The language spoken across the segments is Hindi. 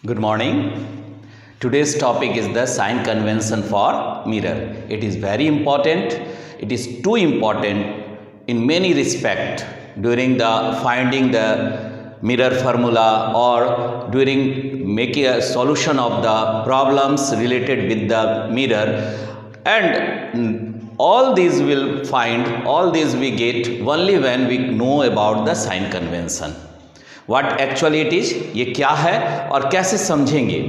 Good morning. Today's topic is the sign convention for mirror. It is very important. It is too important in many respects during the finding the mirror formula or during making a solution of the problems related with the mirror, and all these we get only when we know about the sign convention. What actually it is, ये क्या है और कैसे समझेंगे।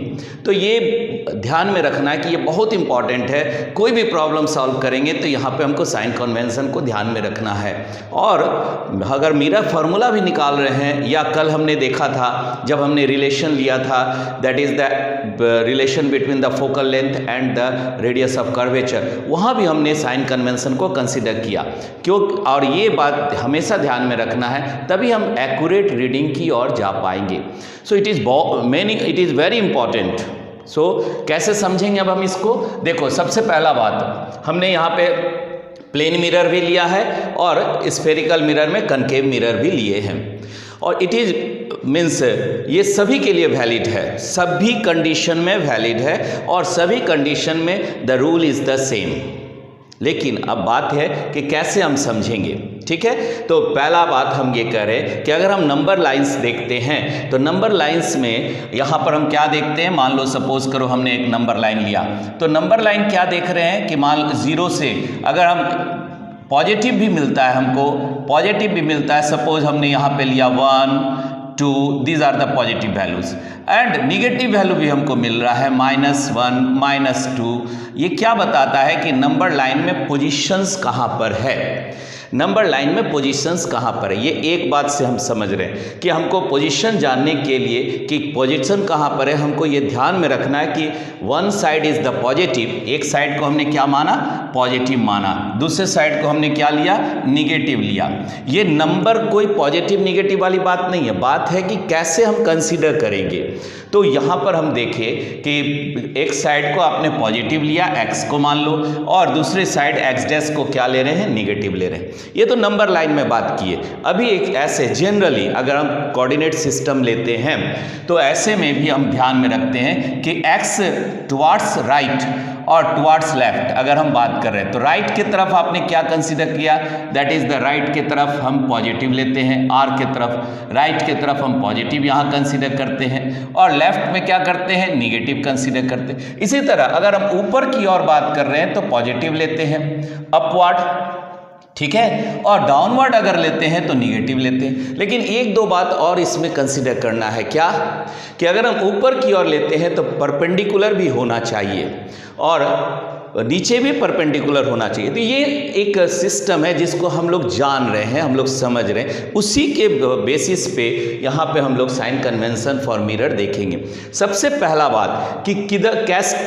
तो ये ध्यान में रखना है कि ये बहुत इंपॉर्टेंट है। कोई भी प्रॉब्लम सॉल्व करेंगे तो यहाँ पे हमको साइन कन्वेंशन को ध्यान में रखना है। और अगर मिरर फार्मूला भी निकाल रहे हैं, या कल हमने देखा था जब हमने रिलेशन लिया था, that is the relation between the focal length and the radius of curvature, वहाँ भी हमने साइन कन्वेंशन को कंसिडर किया। क्यों? और ये बात हमेशा ध्यान में रखना है, तभी हम एक्यूरेट रीडिंग की और जा पाएंगे। So it is very important. So कैसे समझेंगे अब हम इसको? देखो, सबसे पहला बात, हमने यहाँ पे प्लेन मिरर भी लिया है और स्फेरिकल मिरर में कनकेव मिरर भी लिए हैं, और इट इज़ मीन्स ये सभी के लिए वैलिड है, सभी कंडीशन में वैलिड है और सभी कंडीशन में the rule is the same. लेकिन अब बात है कि कैसे हम समझेंगे। ठीक है, तो पहला बात हम ये करें कि अगर हम नंबर लाइंस देखते हैं तो नंबर लाइंस में यहाँ पर हम क्या देखते हैं, मान लो सपोज करो हमने एक नंबर लाइन लिया, तो नंबर लाइन क्या देख रहे हैं कि मान 0 से अगर हम पॉजिटिव भी मिलता है, हमको पॉजिटिव भी मिलता है, सपोज हमने यहाँ पे लिया 1 2, these are the positive values, and negative value भी हमको मिल रहा है -1 -2। ये क्या बताता है कि नंबर लाइन में पोजीशंस कहाँ पर है, नंबर लाइन में पोजीशंस कहाँ पर है। ये एक बात से हम समझ रहे हैं कि हमको पोजीशन जानने के लिए कि पोजीशन कहाँ पर है, हमको ये ध्यान में रखना है कि one side is the positive, एक साइड को हमने क्या माना, पॉजिटिव माना, दूसरे साइड को हमने क्या लिया, निगेटिव लिया। ये नंबर कोई पॉजिटिव निगेटिव वाली बात नहीं है, बात है कि कैसे हम कंसीडर करेंगे। तो यहाँ पर हम देखें कि एक साइड को आपने पॉजिटिव लिया, x को मान लो, और दूसरे साइड x डैश को क्या ले रहे हैं, निगेटिव ले रहे हैं। ये तो नंबर लाइन में बात की है। अभी एक ऐसे जनरली अगर हम कोऑर्डिनेट सिस्टम लेते हैं तो ऐसे में भी हम ध्यान में रखते हैं कि x टुवार्ड्स राइट और टुवार्ड्स लेफ्ट अगर हम बात कर रहे हैं तो राइट की तरफ आपने क्या कंसीडर किया, दैट इज द राइट की तरफ हम पॉजिटिव लेते हैं, r के तरफ, राइट की तरफ हम पॉजिटिव यहाँ कंसीडर करते हैं, और लेफ्ट में क्या करते हैं, निगेटिव कंसीडर करते हैं। इसी तरह अगर हम ऊपर की ओर बात कर रहे हैं तो पॉजिटिव लेते हैं, अपवर्ड, ठीक है, और डाउनवर्ड अगर लेते हैं तो निगेटिव लेते हैं। लेकिन एक दो बात और इसमें कंसीडर करना है, क्या कि अगर हम ऊपर की ओर लेते हैं तो परपेंडिकुलर भी होना चाहिए और नीचे भी परपेंडिकुलर होना चाहिए। तो ये एक सिस्टम है जिसको हम लोग जान रहे हैं, हम लोग समझ रहे हैं, उसी के बेसिस पे यहाँ पे हम लोग साइन कन्वेंशन फॉर मिरर देखेंगे। सबसे पहला बात कि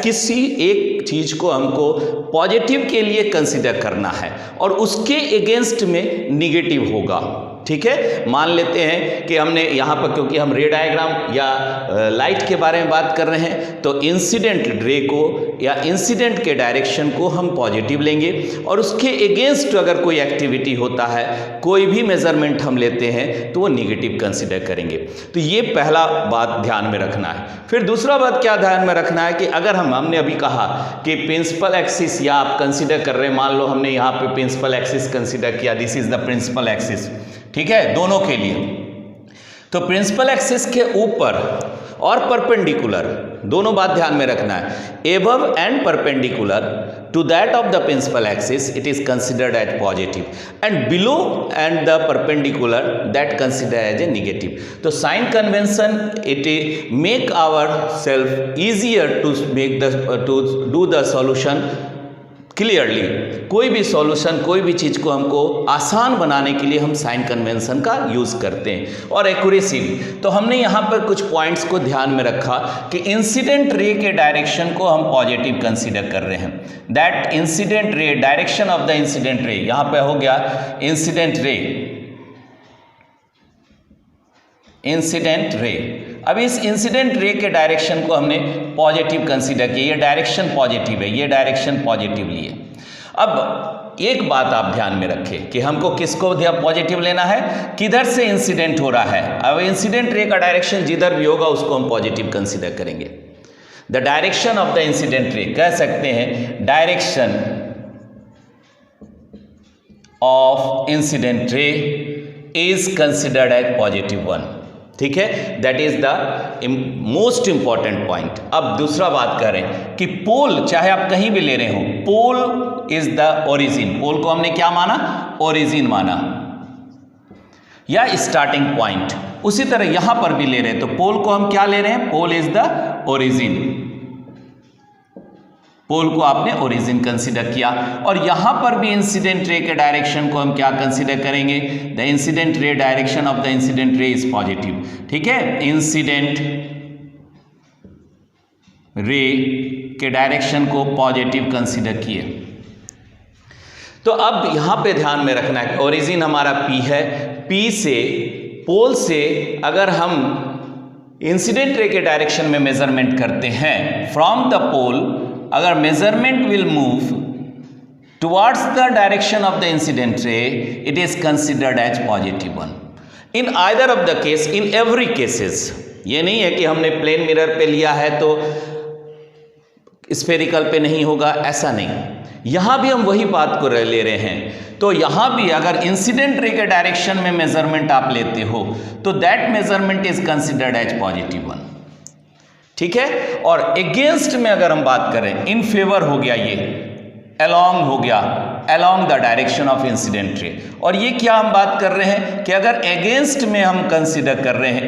किसी एक चीज़ को हमको पॉजिटिव के लिए कंसिडर करना है और उसके अगेंस्ट में निगेटिव होगा। ठीक है, मान लेते हैं कि हमने यहाँ पर, क्योंकि हम रे डायग्राम या लाइट के बारे में बात कर रहे हैं, तो इंसिडेंट रे को या इंसिडेंट के डायरेक्शन को हम पॉजिटिव लेंगे और उसके अगेंस्ट अगर कोई एक्टिविटी होता है, कोई भी मेजरमेंट हम लेते हैं तो वो निगेटिव कंसिडर करेंगे। तो ये पहला बात ध्यान में रखना है। फिर दूसरा बात क्या ध्यान में रखना है कि अगर हमने अभी कहा कि प्रिंसिपल एक्सिस या आप कंसिडर कर रहे हैं, मान लो हमने यहाँ पे प्रिंसिपल एक्सिस कंसिडर किया, this is the principal axis, ठीक है, दोनों के लिए। तो प्रिंसिपल एक्सिस के ऊपर और परपेंडिकुलर, दोनों बात ध्यान में रखना है, above and perpendicular to that of the principal axis it is considered as positive, and below and the perpendicular that consider as a negative. तो sign convention it make our self easier to do the solution clearly. कोई भी सॉल्यूशन, कोई भी चीज़ को हमको आसान बनाने के लिए हम साइन कन्वेंशन का यूज़ करते हैं। और एक्यूरेसी, तो हमने यहाँ पर कुछ पॉइंट्स को ध्यान में रखा कि इंसिडेंट रे के डायरेक्शन को हम पॉजिटिव कंसीडर कर रहे हैं, that incident ray, direction of the incident रे, यहाँ पे हो गया इंसिडेंट रे, इंसिडेंट रे। अब इस इंसिडेंट रे के डायरेक्शन को हमने पॉजिटिव कंसीडर किया, ये डायरेक्शन पॉजिटिव है, ये डायरेक्शन पॉजिटिव लिए। अब एक बात आप ध्यान में रखें कि हमको किसको पॉजिटिव लेना है, किधर से इंसिडेंट हो रहा है। अब इंसिडेंट रे का डायरेक्शन जिधर भी होगा उसको हम पॉजिटिव कंसीडर करेंगे। The direction of the incident ray, कह सकते हैं direction of incident ray is considered as positive one. ठीक है, that is the most important point. अब दूसरा बात करें कि पोल, चाहे आप कहीं भी ले रहे हो, पोल इज द ओरिजिन। पोल को हमने क्या माना, ओरिजिन माना या स्टार्टिंग पॉइंट। उसी तरह यहां पर भी ले रहे हैं तो पोल को हम क्या ले रहे हैं, पोल इज द ओरिजिन। पोल को आपने ओरिजिन कंसीडर किया। और यहां पर भी इंसिडेंट रे के डायरेक्शन को हम क्या कंसीडर करेंगे, द इंसिडेंट रे direction of the incident ray is positive. ठीक है, इंसिडेंट रे के डायरेक्शन को पॉजिटिव कंसीडर किए। तो अब यहां पे ध्यान में रखना है ओरिजिन हमारा P है, P से पोल से अगर हम इंसिडेंट रे के डायरेक्शन में मेजरमेंट करते हैं फ्रॉम द पोल, अगर measurement will move towards the direction of the incident ray, it is considered as positive one in either of the case, in every cases. ये नहीं है कि हमने प्लेन मिरर पे लिया है तो स्फेरिकल पे नहीं होगा, ऐसा नहीं। यहां भी हम वही बात को ले रहे हैं। तो यहां भी अगर इंसिडेंट रे के डायरेक्शन में मेजरमेंट आप लेते हो तो that measurement is considered as positive one. ठीक है, और अगेंस्ट में अगर हम बात करें, इन फेवर हो गया, ये अलोंग हो गया, along the direction of incident रे। और ये क्या हम बात कर रहे हैं कि अगर अगेंस्ट में हम कंसीडर कर रहे हैं,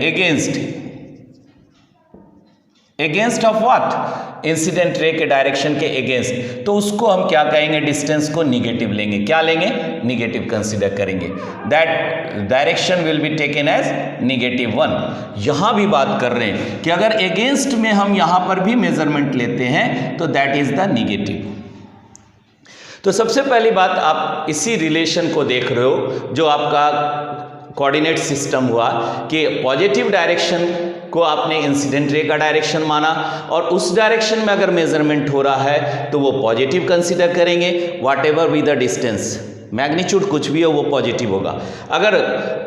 against of what, incident ray के डायरेक्शन के अगेंस्ट, तो उसको हम क्या कहेंगे, डिस्टेंस को निगेटिव लेंगे। क्या लेंगे, निगेटिव कंसीडर करेंगे। That direction will be taken as negative one. यहां भी बात कर रहे हैं कि अगर अगेंस्ट में हम यहां पर भी मेजरमेंट लेते हैं तो दैट इज द निगेटिव। तो सबसे पहली बात, आप इसी रिलेशन को देख रहे हो जो आपका कोऑर्डिनेट सिस्टम हुआ कि पॉजिटिव डायरेक्शन को आपने इंसिडेंट रे का डायरेक्शन माना और उस डायरेक्शन में अगर मेजरमेंट हो रहा है तो वो पॉजिटिव कंसीडर करेंगे। What ever be the distance, magnitude कुछ भी हो वो पॉजिटिव होगा। अगर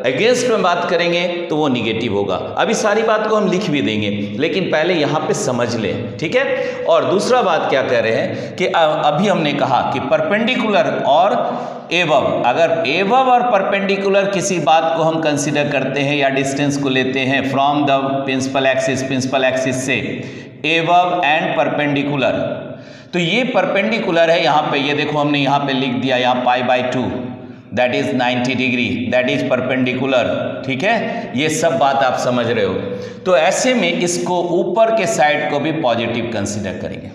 अगेंस्ट में बात करेंगे तो वो निगेटिव होगा। अभी सारी बात को हम लिख भी देंगे, लेकिन पहले यहाँ पे समझ लें। ठीक है, और दूसरा बात क्या कह रहे हैं कि अभी हमने कहा कि परपेंडिकुलर और एबव, अगर एबव और परपेंडिकुलर किसी बात को हम कंसीडर करते हैं या डिस्टेंस को लेते हैं फ्रॉम द प्रिंसिपल एक्सिस से एबव एंड परपेंडिकुलर, तो ये परपेंडिकुलर है। यहाँ पे ये देखो हमने यहाँ पे लिख दिया, यहाँ π/2 that is 90 degree, that is perpendicular. ठीक है, ये सब बात आप समझ रहे हो। तो ऐसे में इसको ऊपर के साइड को भी पॉजिटिव कंसीडर करेंगे।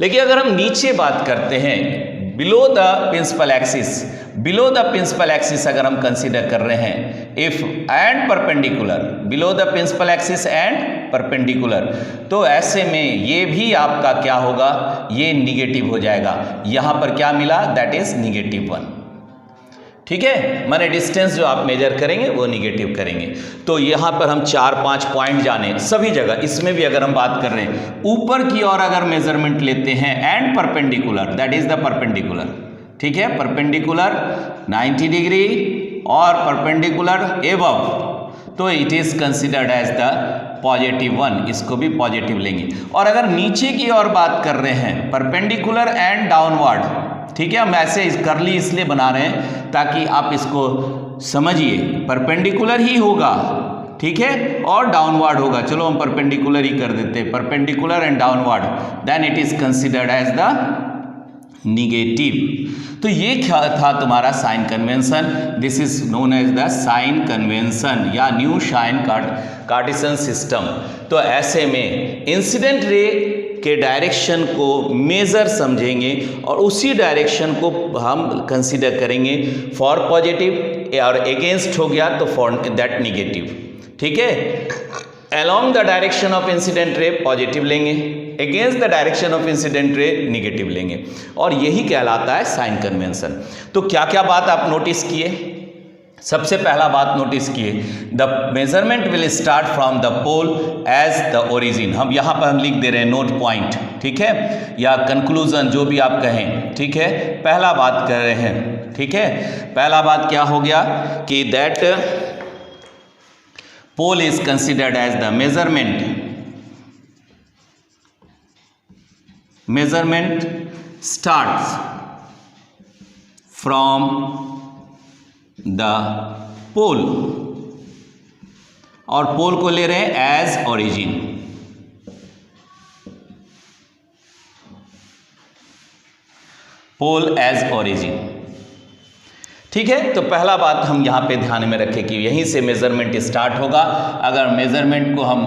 लेकिन अगर हम नीचे बात करते हैं, बिलो द प्रिंसिपल एक्सिस अगर हम कंसीडर कर रहे हैं, if and perpendicular, below the principal axis and perpendicular, तो ऐसे में ये भी आपका क्या होगा, ये निगेटिव हो जाएगा। यहां पर क्या मिला, दैट इज -1। ठीक है, माने डिस्टेंस जो आप मेजर करेंगे वो निगेटिव करेंगे। तो यहां पर हम 4-5 पॉइंट जाने सभी जगह, इसमें भी अगर हम बात कर रहे हैं ऊपर की ओर अगर मेजरमेंट लेते हैं and perpendicular, that is the perpendicular. ठीक है, परपेंडिकुलर 90 डिग्री और परपेंडिकुलर एबव, तो it is considered as the +1, इसको भी पॉजिटिव लेंगे। और अगर नीचे की ओर बात कर रहे हैं परपेंडिकुलर एंड डाउनवर्ड, ठीक है, हम ऐसे करली इसलिए बना रहे हैं ताकि आप इसको समझिए, परपेंडिकुलर ही होगा, ठीक है, और डाउनवर्ड होगा। चलो हम परपेंडिकुलर ही कर देते हैं, perpendicular and downward, then it is considered as the negative. तो ये क्या था तुम्हारा sign convention, this is known as the sign convention या न्यू साइन कार्टेशियन सिस्टम। तो ऐसे में इंसिडेंट रे के डायरेक्शन को मेजर समझेंगे और उसी डायरेक्शन को हम कंसीडर करेंगे फॉर पॉजिटिव, और अगेंस्ट हो गया तो फॉर दैट निगेटिव। ठीक है, along the direction of incident ray positive लेंगे, against the direction of incident ray negative लेंगे, और यही कहलाता है साइन कन्वेंशन। तो क्या क्या बात आप नोटिस किए, सबसे पहला बात नोटिस किए, the measurement will start from the pole as the origin. हम यहाँ पर हम लिख दे रहे हैं नोट पॉइंट, ठीक है, या कंक्लूजन जो भी आप कहें, ठीक है, पहला बात कर रहे हैं, ठीक है। पहला बात क्या हो गया कि that pole is considered as the measurement starts from the pole और पोल को ले रहे हैं as origin. Pole as origin, ठीक है। तो पहला बात हम यहां पे ध्यान में रखें कि यहीं से मेजरमेंट स्टार्ट होगा। अगर मेजरमेंट को हम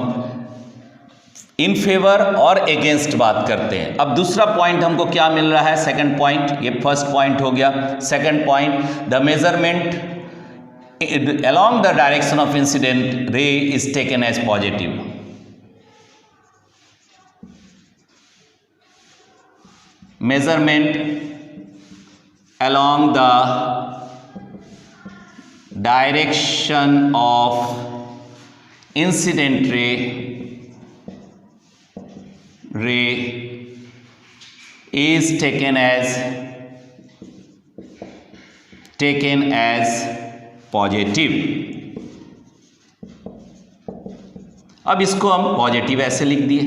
इन फेवर और अगेंस्ट बात करते हैं। अब दूसरा पॉइंट हमको क्या मिल रहा है, सेकंड पॉइंट, ये फर्स्ट पॉइंट हो गया। Second point, the measurement along the direction of incident ray is taken as positive. Measurement along the direction of incident ray is taken as positive. अब इसको हम पॉजिटिव ऐसे लिख दिए।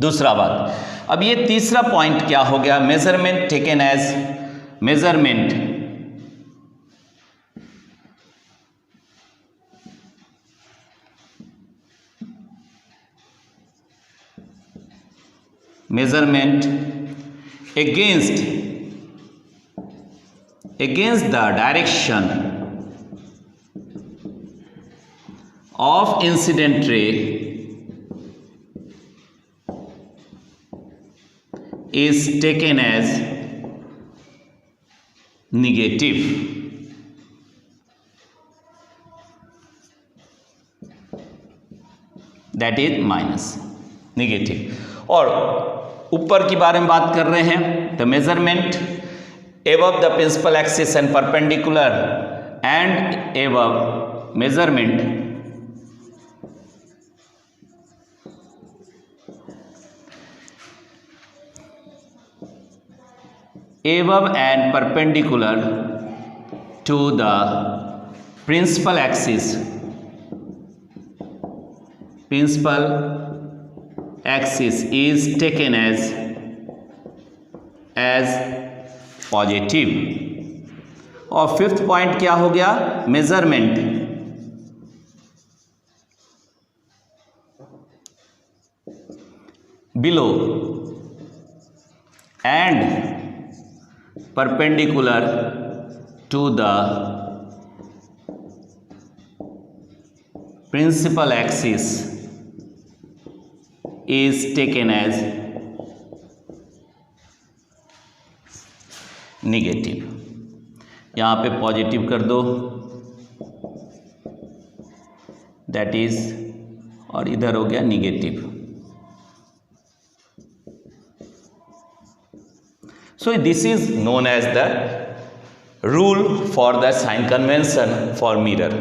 दूसरा बात, अब ये तीसरा पॉइंट क्या हो गया, measurement taken as measurement against the direction of incident ray is taken as negative. That is minus, negative. और ऊपर की बारे में बात कर रहे हैं, the measurement above the principal axis and perpendicular and above measurement above and perpendicular to the principal axis is taken as positive. और फिफ्थ पॉइंट क्या हो गया, measurement below and perpendicular to the principal axis is taken as negative. यहां पे पॉजिटिव कर दो, दैट इज, और इधर हो गया negative. So this is known as the rule for the sign convention for mirror.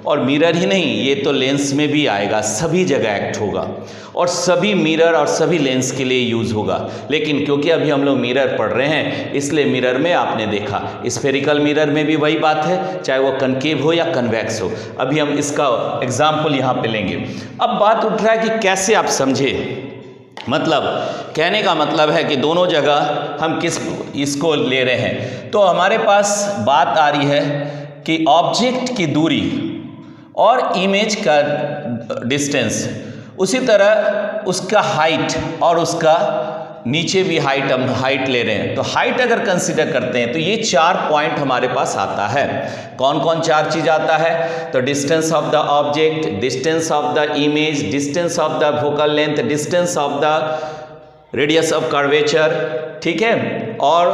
और मिरर ही नहीं, ये तो लेंस में भी आएगा, सभी जगह एक्ट होगा और सभी मिरर और सभी लेंस के लिए यूज होगा। लेकिन क्योंकि अभी हम लोग मिरर पढ़ रहे हैं, इसलिए मिरर में आपने देखा स्फेरिकल मिरर में भी वही बात है, चाहे वो कनकेव हो या कन्वेक्स हो। अभी हम इसका एग्जाम्पल यहाँ पे लेंगे। अब बात उठ रहा है कि कैसे आप समझे, मतलब कहने का मतलब है कि दोनों जगह हम इसको ले रहे हैं। तो हमारे पास बात आ रही है कि ऑब्जेक्ट की दूरी और इमेज का डिस्टेंस, उसी तरह उसका हाइट और उसका नीचे भी हाइट, हम हाइट ले रहे हैं। तो हाइट अगर कंसीडर करते हैं तो ये 4 पॉइंट हमारे पास आता है। कौन कौन 4 चीज आता है, तो distance of the object, distance of the image, distance of the focal length, distance of the radius of curvature, ठीक है, और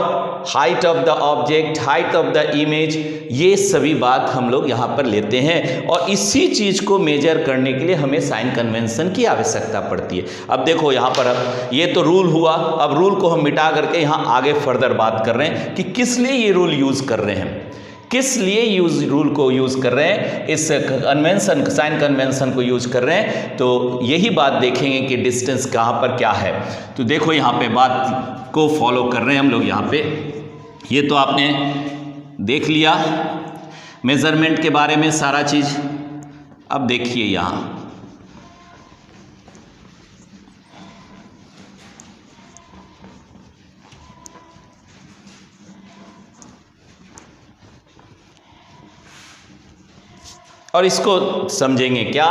height of the object, height of the image, ये सभी बात हम लोग यहाँ पर लेते हैं। और इसी चीज़ को मेजर करने के लिए हमें साइन कन्वेंशन की आवश्यकता पड़ती है। अब देखो यहाँ पर ये तो रूल हुआ, अब रूल को हम मिटा करके यहाँ आगे फर्दर बात कर रहे हैं कि किस लिए ये रूल यूज़ कर रहे हैं, किस लिए रूल को यूज़ कर रहे हैं, इस कन्वेंशन, साइन कन्वेंशन को यूज़ कर रहे हैं। तो यही बात देखेंगे कि डिस्टेंस कहाँ पर क्या है। तो देखो यहाँ पे बात को फॉलो कर रहे हैं हम लोग यहाँ पे। ये तो आपने देख लिया मेजरमेंट के बारे में सारा चीज। अब देखिए यहाँ और इसको समझेंगे क्या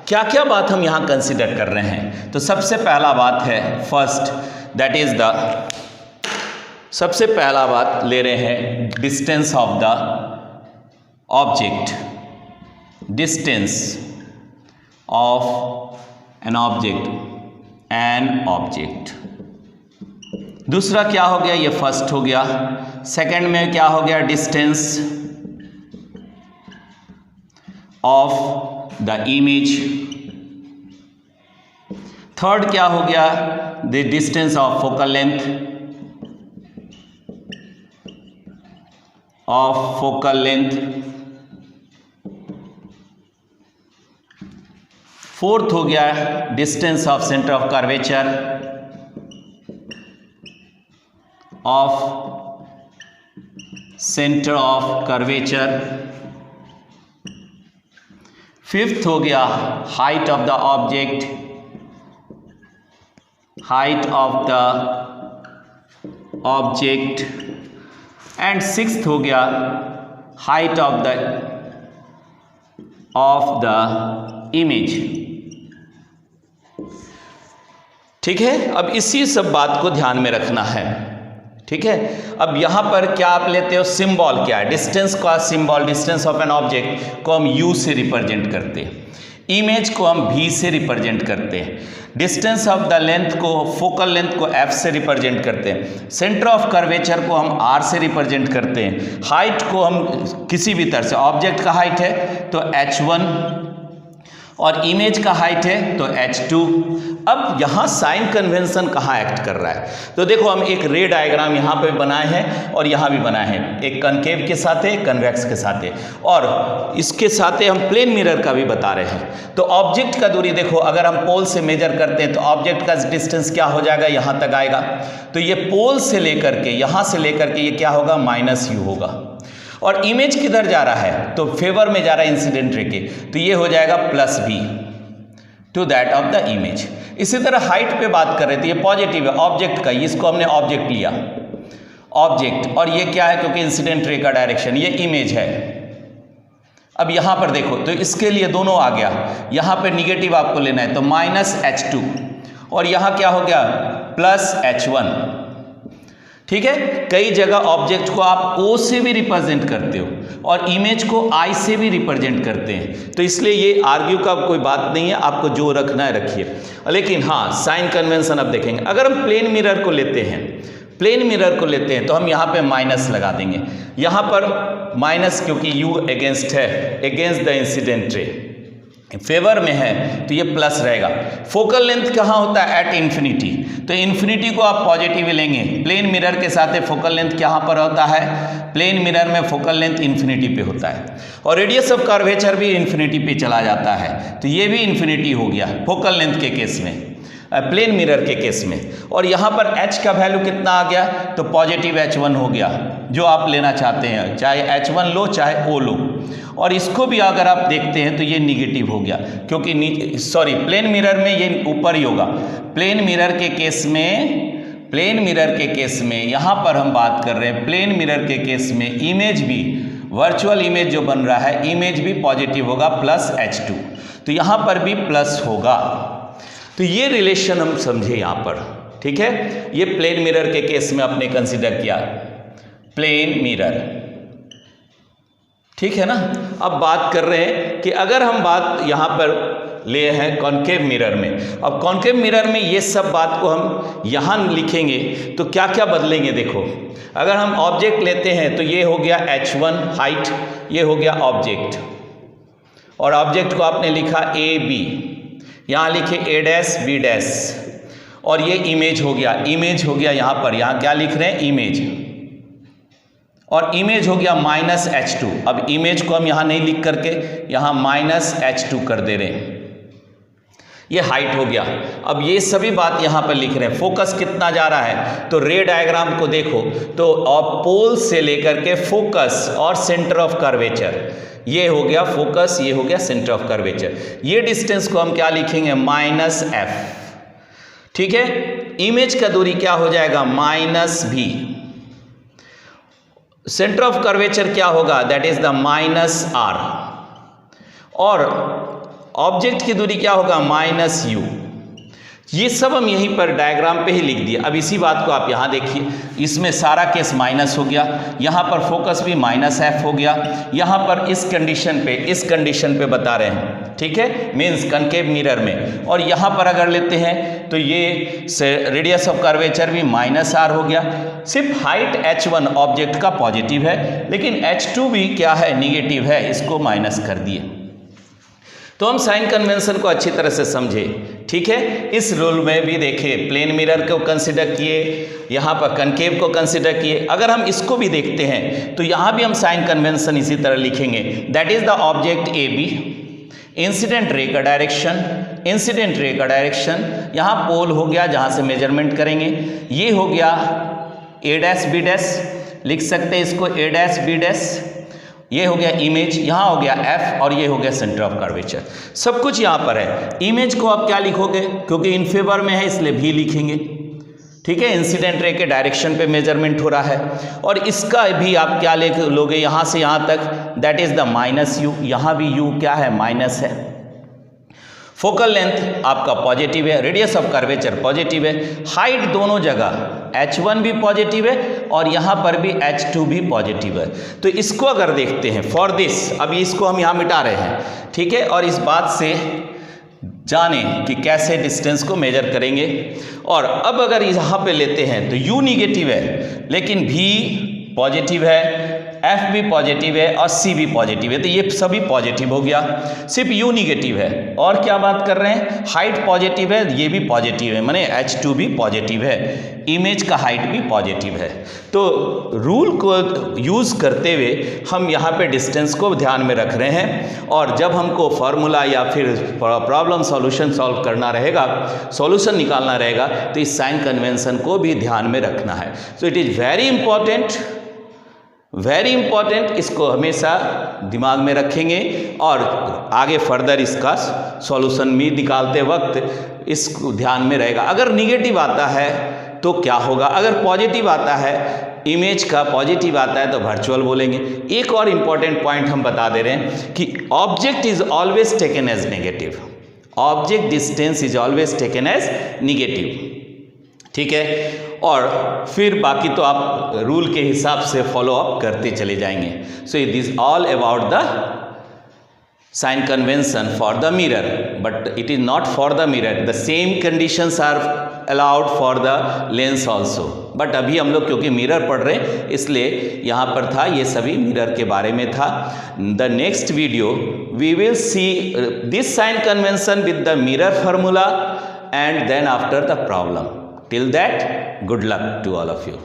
क्या बात हम यहाँ कंसिडर कर रहे हैं। तो सबसे पहला बात है फर्स्ट, दैट इज द, सबसे पहला बात ले रहे हैं distance of the object, distance of an object. दूसरा क्या हो गया, ये फर्स्ट हो गया। सेकंड में क्या हो गया, distance of the image. Third क्या हो गया, the distance of focal length, fourth हो गया distance of centre of curvature fifth हो गया height of the object, and sixth हो गया हाइट ऑफ द इमेज। ठीक है, अब इसी सब बात को ध्यान में रखना है। ठीक है, अब यहां पर क्या आप लेते हो, सिंबल क्या है, डिस्टेंस का symbol, distance of an object को हम u से रिप्रेजेंट करते हैं, इमेज को हम v से रिप्रेजेंट करते हैं, डिस्टेंस ऑफ द लेंथ को, फोकल लेंथ को f से रिप्रेजेंट करते हैं, सेंटर ऑफ कर्वेचर को हम r से रिप्रेजेंट करते हैं, हाइट को हम किसी भी तरह से, ऑब्जेक्ट का हाइट है तो h1 और इमेज का हाइट है तो h2। अब यहाँ साइन कन्वेंशन कहाँ एक्ट कर रहा है, तो देखो हम एक रे डायग्राम यहाँ पे बनाए हैं और यहाँ भी बनाए हैं, एक कनकेव के साथ है, कन्वेक्स के साथ है, और इसके साथ हम प्लेन मिरर का भी बता रहे हैं। तो ऑब्जेक्ट का दूरी देखो, अगर हम पोल से मेजर करते हैं तो ऑब्जेक्ट का डिस्टेंस क्या हो जाएगा, यहाँ तक आएगा। तो ये पोल से लेकर के, यहाँ से लेकर के ये क्या होगा, -u होगा। और इमेज किधर जा रहा है, तो फेवर में जा रहा है इंसिडेंट रे के, तो ये हो जाएगा +v to that of the image. इसी तरह हाइट पे बात कर रहे थे, ये पॉजिटिव है ऑब्जेक्ट का, इसको हमने ऑब्जेक्ट लिया, ऑब्जेक्ट, और ये क्या है, क्योंकि इंसिडेंट रे का डायरेक्शन, ये इमेज है। अब यहां पर देखो तो इसके लिए दोनों आ गया, यहां पे निगेटिव आपको लेना है तो -h2, और यहां क्या हो गया +h1। ठीक है, कई जगह ऑब्जेक्ट को आप O से भी रिप्रेजेंट करते हो और इमेज को I से भी रिप्रेजेंट करते हैं, तो इसलिए ये आर्ग्यू का कोई बात नहीं है, आपको जो रखना है रखिए। लेकिन हाँ, साइन कन्वेंशन अब देखेंगे। अगर हम प्लेन मिरर को लेते हैं, तो हम यहाँ पे माइनस लगा देंगे, यहाँ पर माइनस, क्योंकि U अगेंस्ट है, अगेंस्ट द इंसिडेंट रे, फेवर में है तो ये प्लस रहेगा। फोकल लेंथ कहाँ होता है, एट इन्फिनिटी, तो इन्फिनिटी को आप पॉजिटिव लेंगे। प्लेन मिरर के साथ फोकल लेंथ कहाँ पर होता है, प्लेन मिरर में फोकल लेंथ इन्फिनिटी पे होता है, और रेडियस ऑफ कर्वेचर भी इन्फिनिटी पे चला जाता है, तो ये भी इन्फिनिटी हो गया फोकल लेंथ के केस में, प्लेन मिरर के केस में। और यहाँ पर h का वैल्यू कितना आ गया, तो पॉजिटिव h1 हो गया, जो आप लेना चाहते हैं, चाहे h1 लो चाहे O लो। और इसको भी अगर आप देखते हैं तो ये निगेटिव हो गया, क्योंकि प्लेन मिरर में ये ऊपर ही होगा। प्लेन मिरर के केस में यहाँ पर हम बात कर रहे हैं, प्लेन मिरर के केस में इमेज भी, वर्चुअल इमेज जो बन रहा है, इमेज भी पॉजिटिव होगा +h2, तो यहाँ पर भी प्लस होगा। तो ये रिलेशन हम समझे यहाँ पर। ठीक है, ये प्लेन मिरर के केस में आपने कंसीडर किया, प्लेन मिरर। ठीक है ना। अब बात कर रहे हैं कि अगर हम बात यहाँ पर ले हैं कॉन्केव मिरर में, अब कॉन्केव मिरर में ये सब बात को हम यहाँ लिखेंगे तो क्या क्या बदलेंगे। देखो, अगर हम ऑब्जेक्ट लेते हैं तो ये हो गया h1 हाइट, ये हो गया ऑब्जेक्ट, और ऑब्जेक्ट को आपने लिखा AB, यहाँ लिखे A', B', और ये इमेज हो गया यहाँ पर, यहाँ क्या लिख रहे हैं, इमेज, और इमेज हो गया -h2। अब इमेज को हम यहाँ नहीं लिख करके यहाँ -h2 कर दे रहे हैं। ये हाइट हो गया। अब ये सभी बात यहाँ पर लिख रहे हैं। फोकस कितना जा रहा है, तो रे डायग्राम को देखो तो पोल से लेकर के फोकस और सेंटर ऑफ कर्वेचर, ये हो गया फोकस, ये हो गया सेंटर ऑफ कर्वेचर। ये डिस्टेंस को हम क्या लिखेंगे, -f, ठीक है। इमेज का दूरी क्या हो जाएगा, -v। सेंटर ऑफ कर्वेचर क्या होगा, दैट इज द -r। और ऑब्जेक्ट की दूरी क्या होगा, -u। ये सब हम यहीं पर डायग्राम पे ही लिख दिए। अब इसी बात को आप यहाँ देखिए, इसमें सारा केस माइनस हो गया, यहाँ पर फोकस भी -f हो गया, यहाँ पर इस कंडीशन पे बता रहे हैं, ठीक है, मीन्स कनकेव मिरर में। और यहाँ पर अगर लेते हैं तो ये रेडियस ऑफ कर्वेचर भी -r हो गया। सिर्फ हाइट h1 ऑब्जेक्ट का पॉजिटिव है, लेकिन h2 भी क्या है, निगेटिव है, इसको माइनस कर दिए। तो हम साइन कन्वेंशन को अच्छी तरह से समझे, ठीक है। इस रूल में भी देखें, प्लेन मिरर को कंसिडर किए, यहाँ पर कनकेव को कंसिडर किए। अगर हम इसको भी देखते हैं तो यहाँ भी हम साइन कन्वेंशन इसी तरह लिखेंगे, that is the object A B, incident ray का डायरेक्शन, यहाँ पोल हो गया जहाँ से मेजरमेंट करेंगे, ये हो गया a', b', लिख सकते हैं इसको a', b', ये हो गया इमेज, यहाँ हो गया f, और ये हो गया सेंटर ऑफ कर्वेचर। सब कुछ यहाँ पर है। इमेज को आप क्या लिखोगे, क्योंकि इन फेवर में है इसलिए भी लिखेंगे, ठीक है। इंसिडेंट रे के डायरेक्शन पे मेजरमेंट हो रहा है। और इसका भी आप क्या लिख लोगे, यहाँ से यहाँ तक, दैट इज द -u, यहाँ भी u क्या है, माइनस है। फोकल लेंथ आपका पॉजिटिव है, रेडियस ऑफ कर्वेचर पॉजिटिव है, हाइट दोनों जगह h1 भी पॉजिटिव है और यहाँ पर भी h2 भी पॉजिटिव है। तो इसको अगर देखते हैं फॉर दिस, अभी इसको हम यहाँ मिटा रहे हैं, ठीक है। और इस बात से जाने कि कैसे डिस्टेंस को मेजर करेंगे। और अब अगर यहाँ पे लेते हैं तो u निगेटिव है, लेकिन v पॉजिटिव है, f भी पॉजिटिव है और c भी पॉजिटिव है, तो ये सभी पॉजिटिव हो गया, सिर्फ u निगेटिव है। और क्या बात कर रहे हैं, हाइट पॉजिटिव है, ये भी पॉजिटिव है, माने h2 भी पॉजिटिव है, इमेज का हाइट भी पॉजिटिव है। तो रूल को यूज़ करते हुए हम यहाँ पे डिस्टेंस को ध्यान में रख रहे हैं। और जब हमको फार्मूला या फिर प्रॉब्लम सॉल्यूशन सॉल्व करना रहेगा, सॉल्यूशन निकालना रहेगा, तो इस साइन कन्वेंशन को भी ध्यान में रखना है। सो इट इज़ वेरी इंपॉर्टेंट, इसको हमेशा दिमाग में रखेंगे और आगे फर्दर इसका सॉल्यूशन भी निकालते वक्त इसको ध्यान में रहेगा। अगर निगेटिव आता है तो क्या होगा, अगर पॉजिटिव आता है, इमेज का पॉजिटिव आता है तो वर्चुअल बोलेंगे। एक और इम्पॉर्टेंट पॉइंट हम बता दे रहे हैं कि object is always taken as negative, object distance is always taken as negative, ठीक है। और फिर बाकी तो आप रूल के हिसाब से फॉलो अप करते चले जाएंगे। So it is all about the sign convention for the mirror, but it is not for the mirror, the same conditions are allowed for the lens also. But अभी हम लोग क्योंकि मिरर पढ़ रहे हैं इसलिए यहाँ पर था, ये सभी मिरर के बारे में था। The next video we will see this sign convention with the mirror formula and then after the problem. Till that, good luck to all of you.